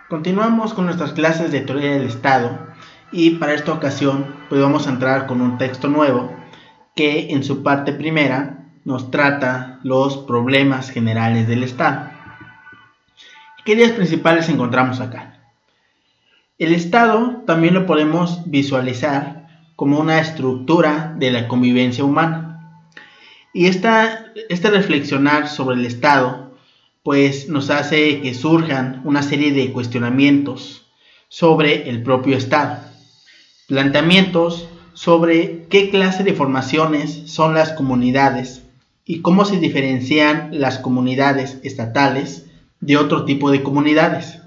Continuamos con nuestras clases de teoría del Estado y para esta ocasión pues vamos a entrar con un texto nuevo que en su parte primera nos trata los problemas generales del Estado. ¿Qué ideas principales encontramos acá? El Estado también lo podemos visualizar como una estructura de la convivencia humana. Y este reflexionar sobre el Estado pues nos hace que surjan una serie de cuestionamientos sobre el propio Estado. Planteamientos sobre qué clase de formaciones son las comunidades y cómo se diferencian las comunidades estatales de otro tipo de comunidades.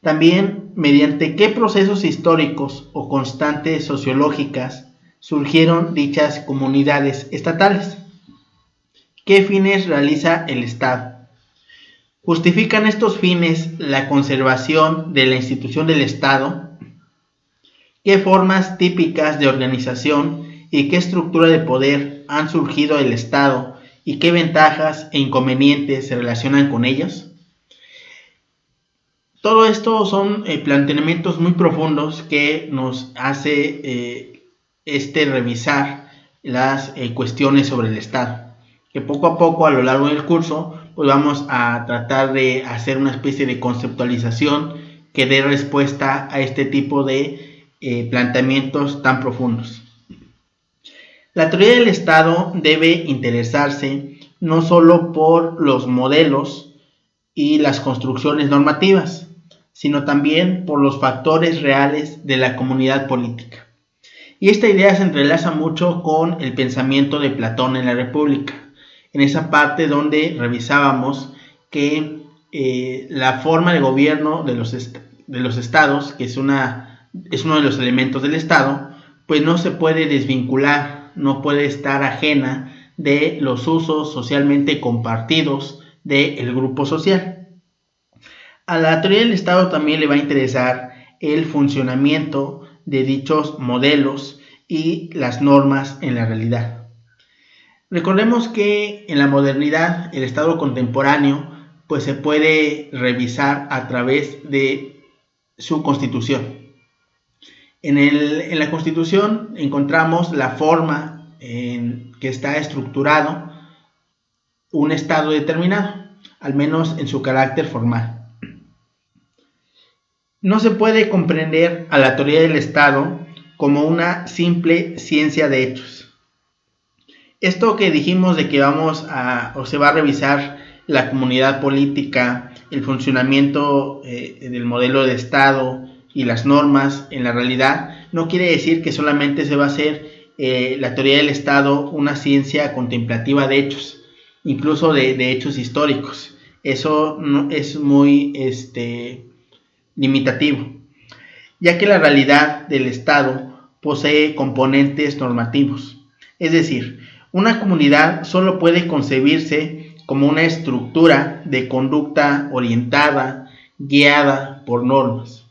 También mediante qué procesos históricos o constantes sociológicas surgieron dichas comunidades estatales. ¿Qué fines realiza el Estado? ¿Justifican estos fines la conservación de la institución del Estado? ¿Qué formas típicas de organización y qué estructura de poder han surgido del Estado y qué ventajas e inconvenientes se relacionan con ellos? Todo esto son planteamientos muy profundos que nos hace revisar las cuestiones sobre el Estado, que poco a poco a lo largo del curso pues vamos a tratar de hacer una especie de conceptualización que dé respuesta a este tipo de planteamientos tan profundos. La teoría del Estado debe interesarse no solo por los modelos y las construcciones normativas, sino también por los factores reales de la comunidad política. Y esta idea se entrelaza mucho con el pensamiento de Platón en la República, en esa parte donde revisábamos que la forma de gobierno de los estados, que es uno de los elementos del Estado, pues no se puede desvincular, no puede estar ajena de los usos socialmente compartidos del grupo social. A la teoría del Estado también le va a interesar el funcionamiento de dichos modelos y las normas en la realidad. Recordemos que en la modernidad el Estado contemporáneo pues se puede revisar a través de su Constitución. En la Constitución encontramos la forma en que está estructurado un Estado determinado, al menos en su carácter formal. No se puede comprender a la teoría del Estado como una simple ciencia de hechos. Esto que dijimos de que se va a revisar la comunidad política, el funcionamiento del modelo de Estado y las normas en la realidad, no quiere decir que solamente se va a hacer la teoría del Estado una ciencia contemplativa de hechos, incluso de hechos históricos. Eso no, es muy limitativo, ya que la realidad del Estado posee componentes normativos. Es decir, una comunidad solo puede concebirse como una estructura de conducta orientada, guiada por normas.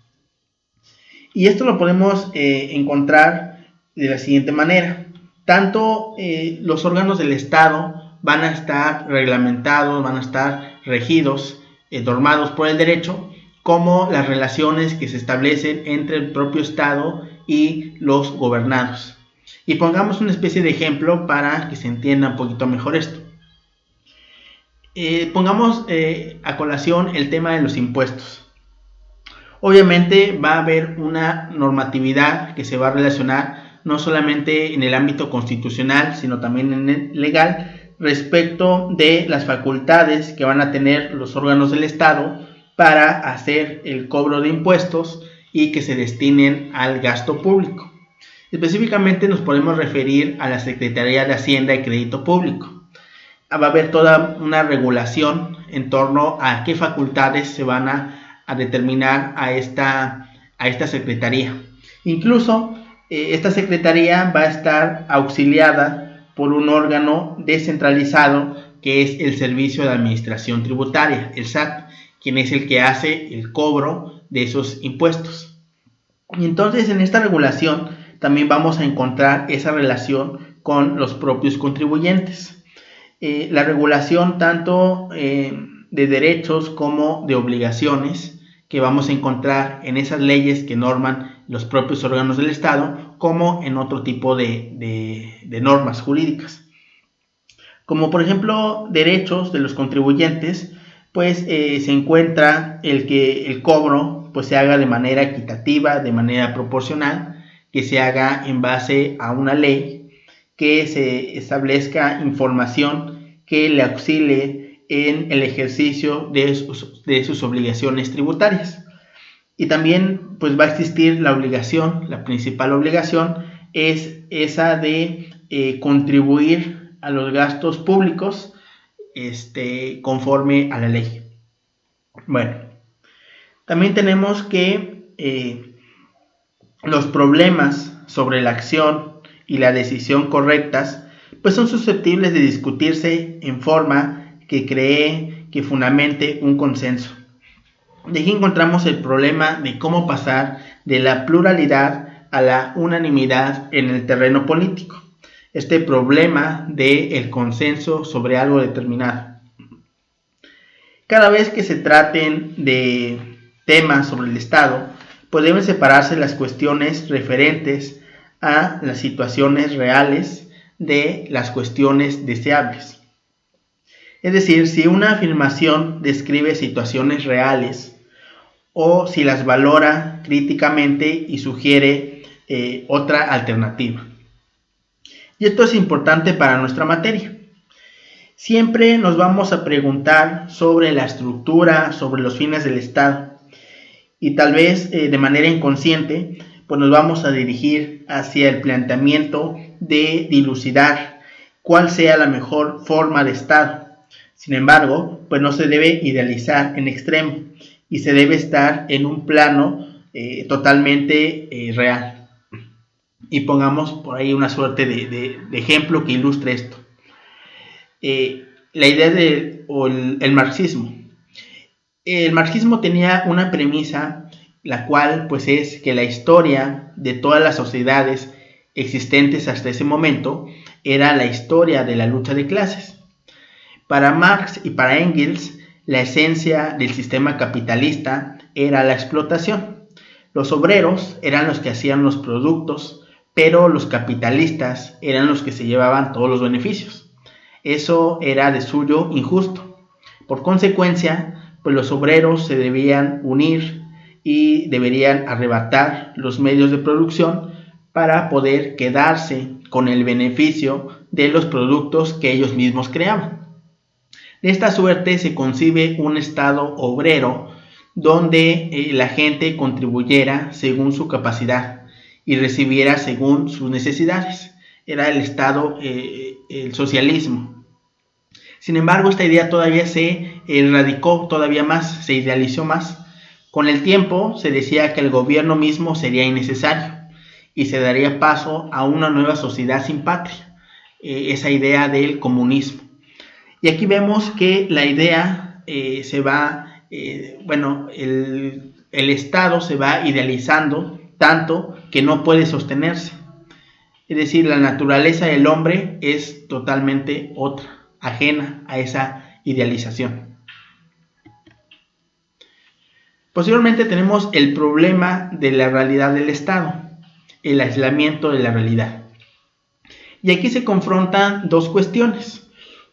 Y esto lo podemos encontrar de la siguiente manera. Tanto los órganos del Estado van a estar reglamentados, van a estar regidos, normados por el derecho, como las relaciones que se establecen entre el propio Estado y los gobernados. Y pongamos una especie de ejemplo para que se entienda un poquito mejor esto. Pongamos a colación el tema de los impuestos. Obviamente va a haber una normatividad que se va a relacionar no solamente en el ámbito constitucional, sino también en el legal, respecto de las facultades que van a tener los órganos del Estado para hacer el cobro de impuestos y que se destinen al gasto público. Específicamente nos podemos referir a la Secretaría de Hacienda y Crédito Público. Va a haber toda una regulación en torno a qué facultades se van a determinar a esta Secretaría. Incluso esta Secretaría va a estar auxiliada por un órgano descentralizado que es el Servicio de Administración Tributaria, el SAT, quien es el que hace el cobro de esos impuestos. Y entonces en esta regulación también vamos a encontrar esa relación con los propios contribuyentes. La regulación tanto de derechos como de obligaciones que vamos a encontrar en esas leyes que norman los propios órganos del Estado, como en otro tipo de normas jurídicas. Como por ejemplo derechos de los contribuyentes, pues se encuentra el que el cobro pues se haga de manera equitativa, de manera proporcional, que se haga en base a una ley, que se establezca información que le auxilie en el ejercicio de sus obligaciones tributarias. Y también pues va a existir la obligación, la principal obligación es esa de contribuir a los gastos públicos conforme a la ley. Bueno, también tenemos que los problemas sobre la acción y la decisión correctas pues son susceptibles de discutirse en forma que fundamente un consenso. De aquí encontramos el problema de cómo pasar de la pluralidad a la unanimidad en el terreno político. Este problema del consenso sobre algo determinado. Cada vez que se traten de temas sobre el Estado, pues deben separarse las cuestiones referentes a las situaciones reales de las cuestiones deseables. Es decir, si una afirmación describe situaciones reales o si las valora críticamente y sugiere otra alternativa. Y esto es importante para nuestra materia. Siempre nos vamos a preguntar sobre la estructura, sobre los fines del Estado. Y tal vez de manera inconsciente, pues nos vamos a dirigir hacia el planteamiento de dilucidar cuál sea la mejor forma de Estado. Sin embargo, pues no se debe idealizar en extremo y se debe estar en un plano totalmente real. Y pongamos por ahí una suerte de ejemplo que ilustre esto. La idea el marxismo. El marxismo tenía una premisa, la cual pues es que la historia de todas las sociedades existentes hasta ese momento era la historia de la lucha de clases. Para Marx y para Engels, la esencia del sistema capitalista era la explotación. Los obreros eran los que hacían los productos, pero los capitalistas eran los que se llevaban todos los beneficios. Eso era de suyo injusto. Por consecuencia, pues los obreros se debían unir y deberían arrebatar los medios de producción para poder quedarse con el beneficio de los productos que ellos mismos creaban. De esta suerte se concibe un Estado obrero donde la gente contribuyera según su capacidad y recibiera según sus necesidades. Era el Estado, el socialismo. Sin embargo, esta idea todavía se radicó todavía más, se idealizó más. Con el tiempo se decía que el gobierno mismo sería innecesario y se daría paso a una nueva sociedad sin patria, esa idea del comunismo. Y aquí vemos que la idea se va, el Estado se va idealizando tanto que no puede sostenerse. Es decir, la naturaleza del hombre es totalmente otra, ajena a esa idealización. Posteriormente tenemos el problema de la realidad del Estado, el aislamiento de la realidad. Y aquí se confrontan dos cuestiones.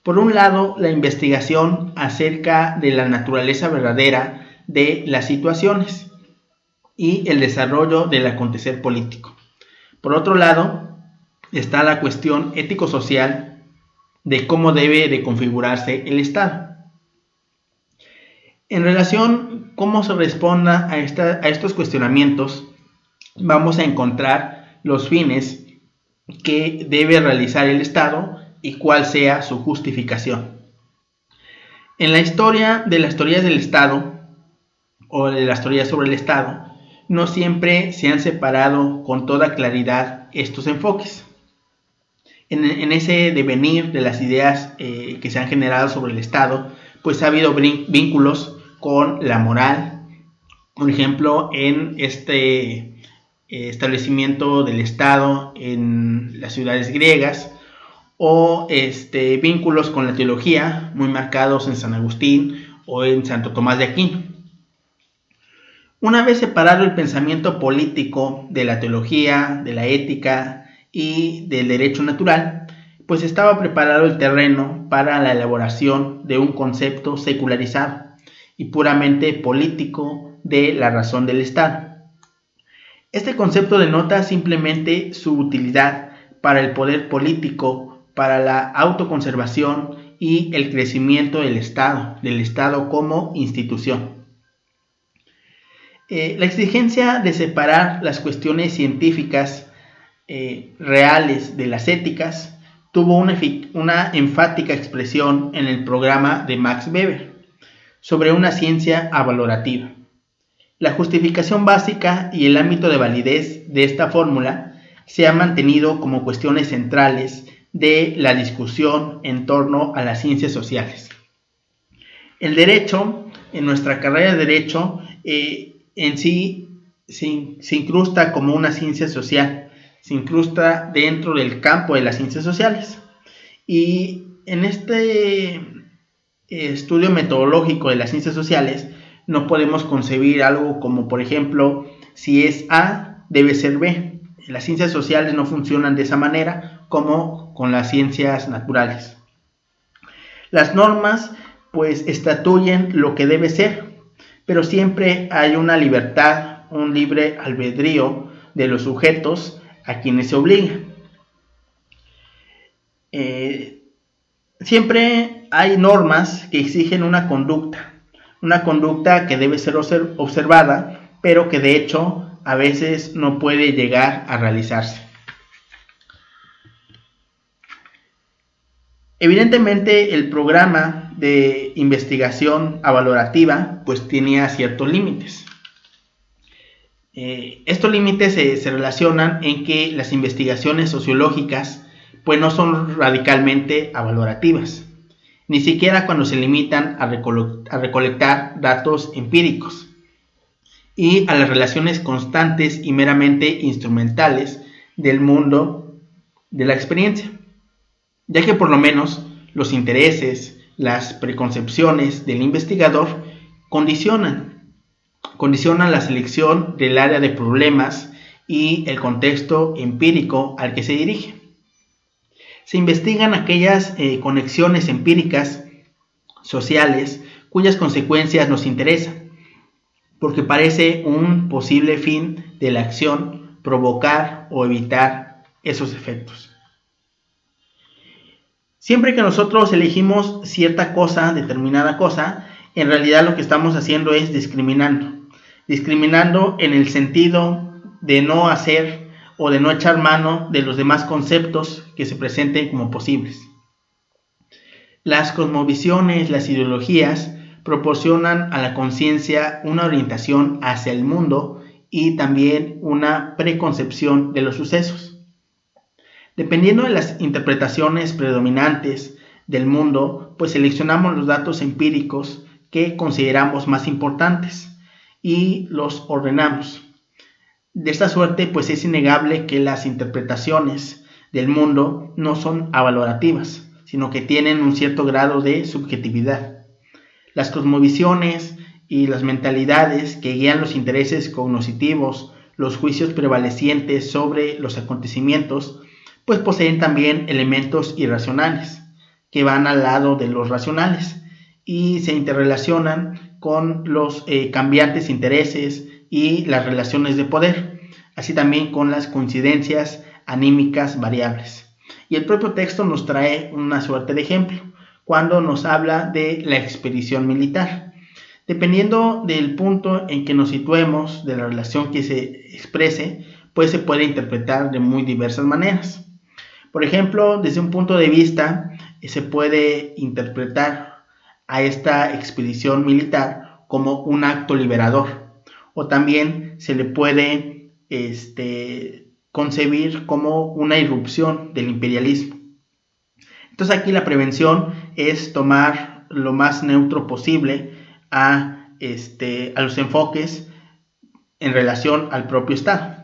Por un lado, la investigación acerca de la naturaleza verdadera de las situaciones y el desarrollo del acontecer político. Por otro lado, está la cuestión ético-social de cómo debe de configurarse el Estado. En relación a cómo se responda a estos cuestionamientos, vamos a encontrar los fines que debe realizar el Estado y cuál sea su justificación. En la historia de las teorías del Estado o de las teorías sobre el Estado, no siempre se han separado con toda claridad estos enfoques. En ese devenir de las ideas que se han generado sobre el Estado, pues ha habido vínculos con la moral. Por ejemplo, en este establecimiento del Estado en las ciudades griegas, o vínculos con la teología muy marcados en San Agustín o en Santo Tomás de Aquino. Una vez separado el pensamiento político de la teología, de la ética y del derecho natural, pues estaba preparado el terreno para la elaboración de un concepto secularizado y puramente político de la razón del Estado. Este concepto denota simplemente su utilidad para el poder político, para la autoconservación y el crecimiento del Estado como institución. La exigencia de separar las cuestiones científicas reales de las éticas tuvo una enfática expresión en el programa de Max Weber sobre una ciencia avalorativa. La justificación básica y el ámbito de validez de esta fórmula se han mantenido como cuestiones centrales de la discusión en torno a las ciencias sociales. El derecho, en nuestra carrera de derecho, en sí se incrusta como una ciencia social, se incrusta dentro del campo de las ciencias sociales. Y en este estudio metodológico de las ciencias sociales no podemos concebir algo como, por ejemplo, si es A, debe ser B. Las ciencias sociales no funcionan de esa manera como con las ciencias naturales. Las normas pues estatuyen lo que debe ser, pero siempre hay una libertad, un libre albedrío de los sujetos a quienes se obliga. Siempre hay normas que exigen una conducta que debe ser observada, pero que de hecho a veces no puede llegar a realizarse. Evidentemente el programa de investigación avalorativa pues tenía ciertos límites. Estos límites se relacionan en que las investigaciones sociológicas pues no son radicalmente avalorativas, ni siquiera cuando se limitan a recolectar datos empíricos y a las relaciones constantes y meramente instrumentales del mundo de la experiencia, ya que por lo menos los intereses, las preconcepciones del investigador condicionan la selección del área de problemas y el contexto empírico al que se dirige. Se investigan aquellas conexiones empíricas sociales cuyas consecuencias nos interesan, porque parece un posible fin de la acción provocar o evitar esos efectos. Siempre que nosotros elegimos cierta cosa, determinada cosa, en realidad lo que estamos haciendo es discriminando en el sentido de no hacer o de no echar mano de los demás conceptos que se presenten como posibles. Las cosmovisiones, las ideologías, proporcionan a la conciencia una orientación hacia el mundo y también una preconcepción de los sucesos. Dependiendo de las interpretaciones predominantes del mundo, pues seleccionamos los datos empíricos que consideramos más importantes y los ordenamos. De esta suerte, pues es innegable que las interpretaciones del mundo no son avalorativas, sino que tienen un cierto grado de subjetividad. Las cosmovisiones y las mentalidades que guían los intereses cognitivos, los juicios prevalecientes sobre los acontecimientos, pues poseen también elementos irracionales que van al lado de los racionales y se interrelacionan con los cambiantes intereses y las relaciones de poder, así también con las coincidencias anímicas variables. Y el propio texto nos trae una suerte de ejemplo cuando nos habla de la expedición militar. Dependiendo del punto en que nos situemos, de la relación que se exprese, pues se puede interpretar de muy diversas maneras. Por ejemplo, desde un punto de vista, se puede interpretar a esta expedición militar como un acto liberador, o también se le puede concebir como una irrupción del imperialismo. Entonces aquí la prevención es tomar lo más neutro posible a los enfoques en relación al propio Estado.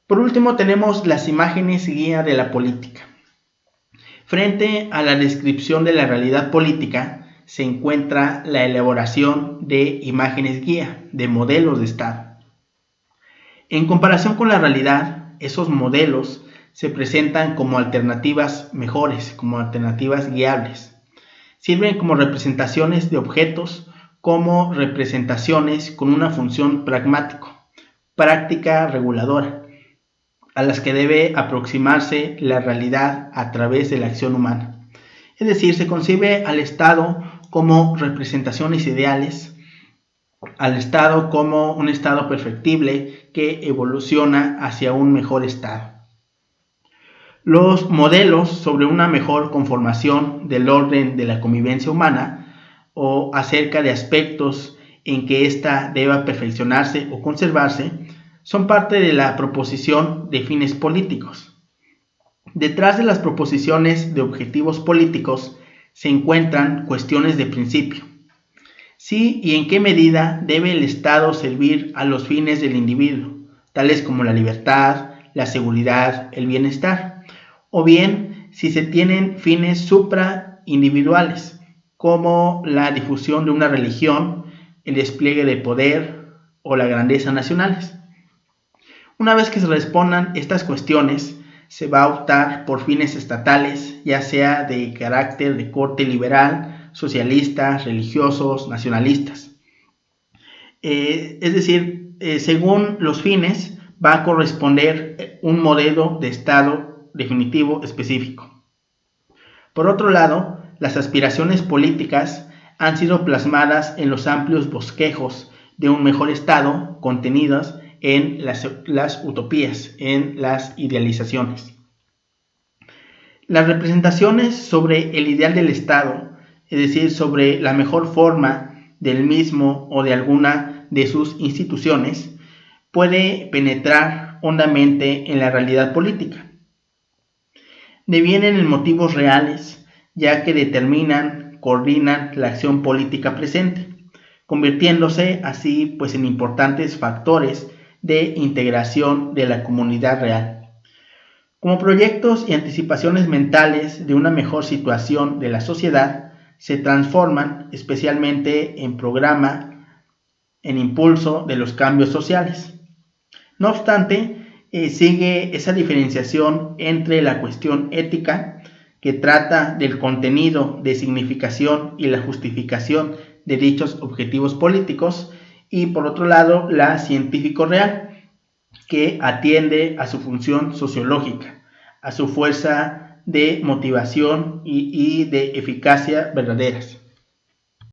Por último, tenemos las imágenes guía de la política. Frente a la descripción de la realidad política, se encuentra la elaboración de imágenes guía, de modelos de estado. En comparación con la realidad, esos modelos se presentan como alternativas mejores, como alternativas guiables. Sirven como representaciones de objetos, como representaciones con una función práctica reguladora, a las que debe aproximarse la realidad a través de la acción humana. Es decir, se concibe al Estado como representaciones ideales, al Estado como un Estado perfectible que evoluciona hacia un mejor Estado. Los modelos sobre una mejor conformación del orden de la convivencia humana o acerca de aspectos en que ésta deba perfeccionarse o conservarse son parte de la proposición de fines políticos. Detrás de las proposiciones de objetivos políticos se encuentran cuestiones de principio. Sí y en qué medida debe el Estado servir a los fines del individuo, tales como la libertad, la seguridad, el bienestar, o bien si se tienen fines supraindividuales, como la difusión de una religión, el despliegue de poder o la grandeza nacionales. Una vez que se respondan estas cuestiones, se va a optar por fines estatales, ya sea de carácter de corte liberal, socialistas, religiosos, nacionalistas. Es decir, según los fines, va a corresponder un modelo de Estado definitivo específico. Por otro lado, las aspiraciones políticas han sido plasmadas en los amplios bosquejos de un mejor Estado contenidas en las utopías, en las idealizaciones. Las representaciones sobre el ideal del Estado, es decir, sobre la mejor forma del mismo o de alguna de sus instituciones, puede penetrar hondamente en la realidad política. Devienen en motivos reales, ya que determinan, coordinan la acción política presente, convirtiéndose así pues en importantes factores de integración de la comunidad real. Como proyectos y anticipaciones mentales de una mejor situación de la sociedad, se transforman especialmente en programa, en impulso de los cambios sociales. No obstante, sigue esa diferenciación entre la cuestión ética, que trata del contenido de significación y la justificación de dichos objetivos políticos, y por otro lado la científico-real, que atiende a su función sociológica, a su fuerza de motivación y de eficacia verdaderas.